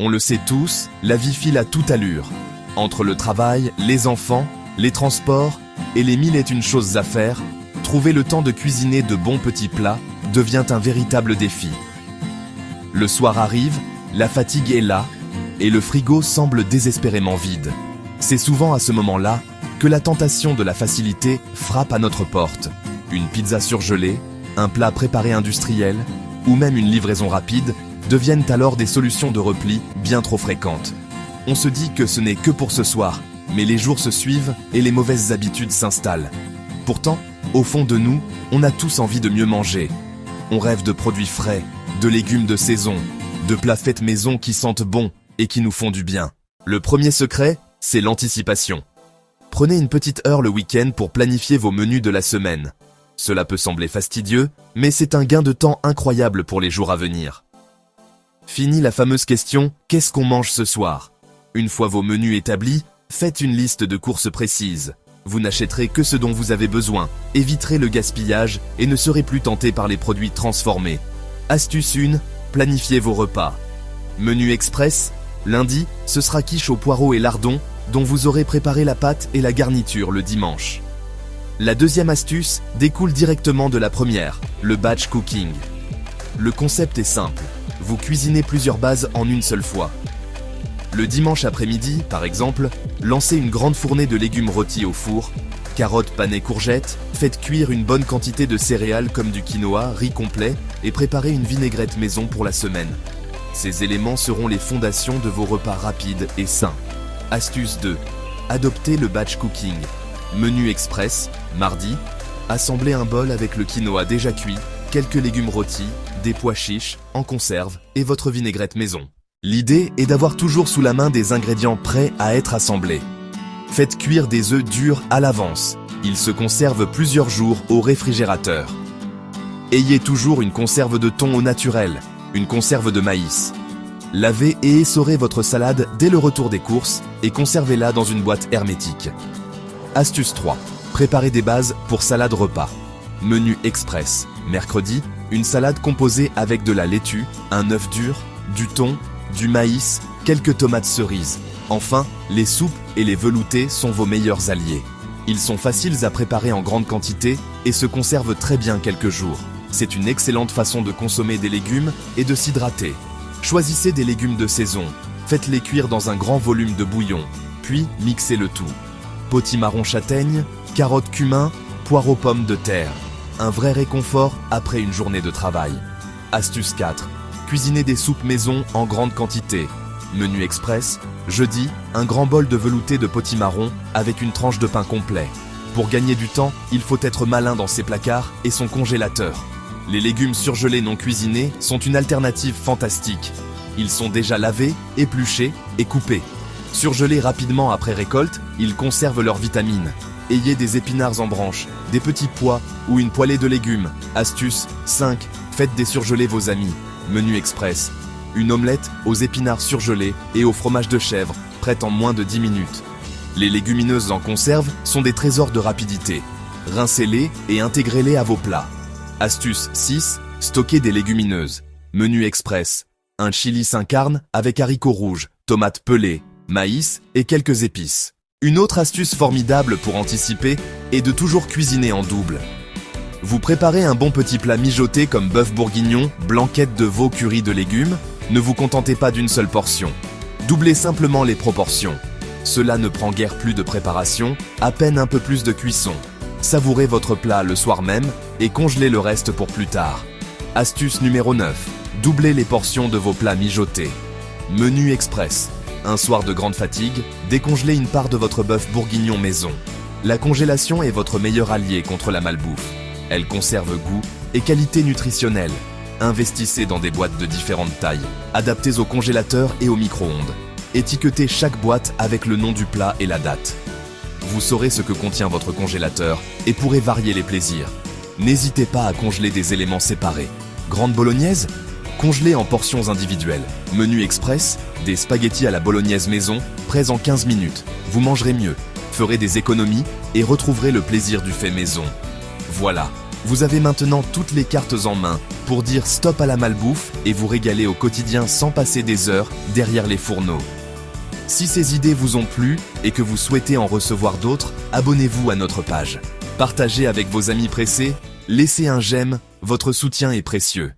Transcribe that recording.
On le sait tous, la vie file à toute allure. Entre le travail, les enfants, les transports et les mille et une choses à faire, trouver le temps de cuisiner de bons petits plats devient un véritable défi. Le soir arrive, la fatigue est là et le frigo semble désespérément vide. C'est souvent à ce moment-là que la tentation de la facilité frappe à notre porte. Une pizza surgelée, un plat préparé industriel ou même une livraison rapide deviennent alors des solutions de repli bien trop fréquentes. On se dit que ce n'est que pour ce soir, mais les jours se suivent et les mauvaises habitudes s'installent. Pourtant, au fond de nous, on a tous envie de mieux manger. On rêve de produits frais, de légumes de saison, de plats faits maison qui sentent bon et qui nous font du bien. Le premier secret, c'est l'anticipation. Prenez une petite heure le week-end pour planifier vos menus de la semaine. Cela peut sembler fastidieux, mais c'est un gain de temps incroyable pour les jours à venir. Fini la fameuse question « Qu'est-ce qu'on mange ce soir ?» Une fois vos menus établis, faites une liste de courses précises. Vous n'achèterez que ce dont vous avez besoin, éviterez le gaspillage et ne serez plus tenté par les produits transformés. Astuce 1, planifiez vos repas. Menu express, lundi, ce sera quiche aux poireaux et lardons, dont vous aurez préparé la pâte et la garniture le dimanche. La deuxième astuce découle directement de la première, le batch cooking. Le concept est simple, vous cuisinez plusieurs bases en une seule fois. Le dimanche après-midi, par exemple, lancez une grande fournée de légumes rôtis au four, carottes panées courgettes, faites cuire une bonne quantité de céréales comme du quinoa, riz complet et préparez une vinaigrette maison pour la semaine. Ces éléments seront les fondations de vos repas rapides et sains. Astuce 2. Adoptez le batch cooking. Menu express, mardi, assemblez un bol avec le quinoa déjà cuit, quelques légumes rôtis, des pois chiches, en conserve et votre vinaigrette maison. L'idée est d'avoir toujours sous la main des ingrédients prêts à être assemblés. Faites cuire des œufs durs à l'avance. Ils se conservent plusieurs jours au réfrigérateur. Ayez toujours une conserve de thon au naturel, une conserve de maïs. Lavez et essorez votre salade dès le retour des courses et conservez-la dans une boîte hermétique. Astuce 3. Préparez des bases pour salade repas. Menu express. Mercredi, une salade composée avec de la laitue, un œuf dur, du thon, du maïs, quelques tomates cerises. Enfin, les soupes et les veloutés sont vos meilleurs alliés. Ils sont faciles à préparer en grande quantité et se conservent très bien quelques jours. C'est une excellente façon de consommer des légumes et de s'hydrater. Choisissez des légumes de saison, faites-les cuire dans un grand volume de bouillon, puis mixez le tout. Potimarron châtaigne, carottes cumin, poireaux pommes de terre. Un vrai réconfort après une journée de travail. Astuce 4. Cuisinez des soupes maison en grande quantité. Menu express, jeudi, un grand bol de velouté de potimarron avec une tranche de pain complet. Pour gagner du temps, il faut être malin dans ses placards et son congélateur. Les légumes surgelés non cuisinés sont une alternative fantastique. Ils sont déjà lavés, épluchés et coupés. Surgelés rapidement après récolte, ils conservent leurs vitamines. Ayez des épinards en branches, des petits pois ou une poêlée de légumes. Astuce 5. Faites désurgeler vos amis. Menu express. Une omelette aux épinards surgelés et au fromage de chèvre, prête en moins de 10 minutes. Les légumineuses en conserve sont des trésors de rapidité. Rincez-les et intégrez-les à vos plats. Astuce 6. Stockez des légumineuses. Menu express. Un chili Saint-Carne avec haricots rouges, tomates pelées, maïs et quelques épices. Une autre astuce formidable pour anticiper est de toujours cuisiner en double. Vous préparez un bon petit plat mijoté comme bœuf bourguignon, blanquette de veau curry de légumes. Ne vous contentez pas d'une seule portion. Doublez simplement les proportions. Cela ne prend guère plus de préparation, à peine un peu plus de cuisson. Savourez votre plat le soir même et congelez le reste pour plus tard. Astuce numéro 9. Doublez les portions de vos plats mijotés. Menu express. Un soir de grande fatigue, décongelez une part de votre bœuf bourguignon maison. La congélation est votre meilleur allié contre la malbouffe. Elle conserve goût et qualité nutritionnelle. Investissez dans des boîtes de différentes tailles, adaptées au congélateur et au micro-ondes. Étiquetez chaque boîte avec le nom du plat et la date. Vous saurez ce que contient votre congélateur et pourrez varier les plaisirs. N'hésitez pas à congeler des éléments séparés. Grande bolognaise ? Congelée en portions individuelles. Menu express, des spaghettis à la bolognaise maison, prêts en 15 minutes. Vous mangerez mieux, ferez des économies et retrouverez le plaisir du fait maison. Voilà, Vous avez maintenant toutes les cartes en main pour dire stop à la malbouffe et vous régaler au quotidien sans passer des heures derrière les fourneaux. Si ces idées vous ont plu et que vous souhaitez en recevoir d'autres, abonnez-vous à notre page. Partagez avec vos amis pressés, laissez un j'aime, votre soutien est précieux.